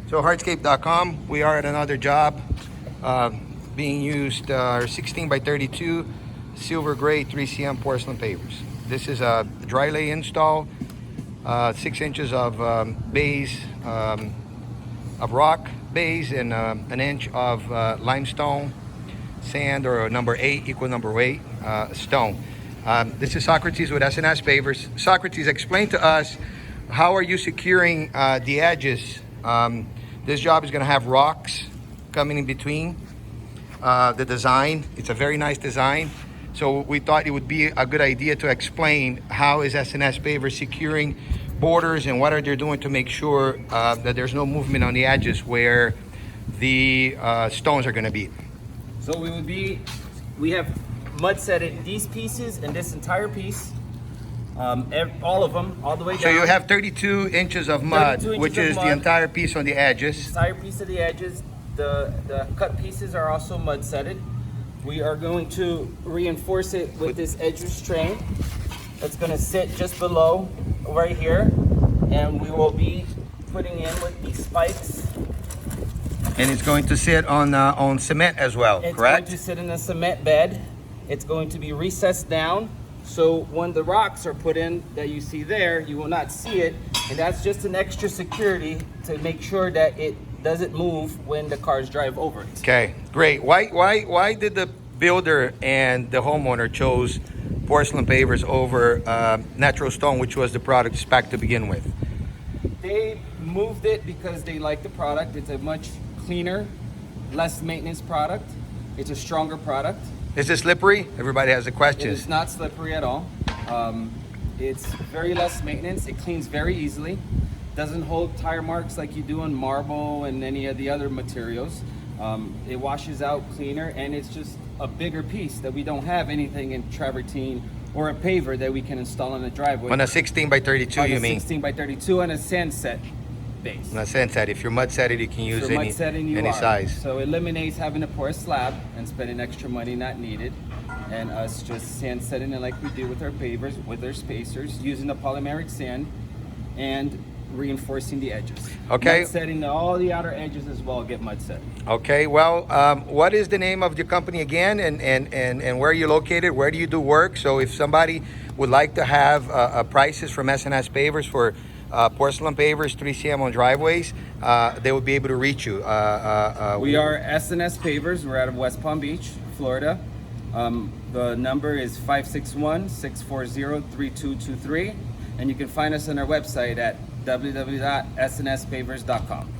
So Hardscape.com, we are at another job being used our 16 by 32 silver gray 3cm porcelain pavers. This is a dry lay install, 6 inches of base of rock base and an inch of limestone sand, or number 8 equal number 8 stone. This is Socrates with S&S Pavers. Socrates, explain to us, how are you securing the edges? This job is going to have rocks coming in between the design. It's a very nice design. So we thought it would be a good idea to explain how is S&S Pavers securing borders and what are they doing to make sure that there's no movement on the edges where the stones are going to be. So we have mud setted these pieces and this entire piece, all of them, all the way down. So you have 32 inches of mud, which is the entire piece on the edges. Entire piece of the edges. The cut pieces are also mud setted. We are going to reinforce it with this edge restraint that's going to sit just below right here, and we will be putting in with these spikes. And it's going to sit on cement as well, correct? It's going to sit in a cement bed. It's going to be recessed down, so when the rocks are put in that you see there, you will not see it, and that's just an extra security to make sure that it doesn't move when the cars drive over it. Okay, great. Why did the builder and the homeowner chose porcelain pavers over natural stone, which was the product spec to begin with? They moved it because they like the product. It's a much cleaner, less maintenance product. It's a stronger product. Is it slippery? Everybody has a question. It is not slippery at all. It's very less maintenance. It cleans very easily. Doesn't hold tire marks like you do on marble and any of the other materials. It washes out cleaner, and it's just a bigger piece that we don't have anything in travertine or a paver that we can install on the driveway. On a 16 by 32, you mean? 16 by 32 and a sand set base. On a sand set. If you're mud setted, you can use any size. So it eliminates having to pour a slab and spending extra money not needed, and us just sand setting it like we do with our pavers, with our spacers, using the polymeric sand and reinforcing the edges. Okay. Mud setting all the outer edges as well, get mud set. Okay, well, what is the name of your company again, and where are you located? Where do you do work? So if somebody would like to have prices from S&S Pavers for porcelain pavers, 3cm on driveways, they would be able to reach you. We are S&S Pavers. We're out of West Palm Beach, Florida. The number is 561-640-3223, and you can find us on our website at www.snspavers.com.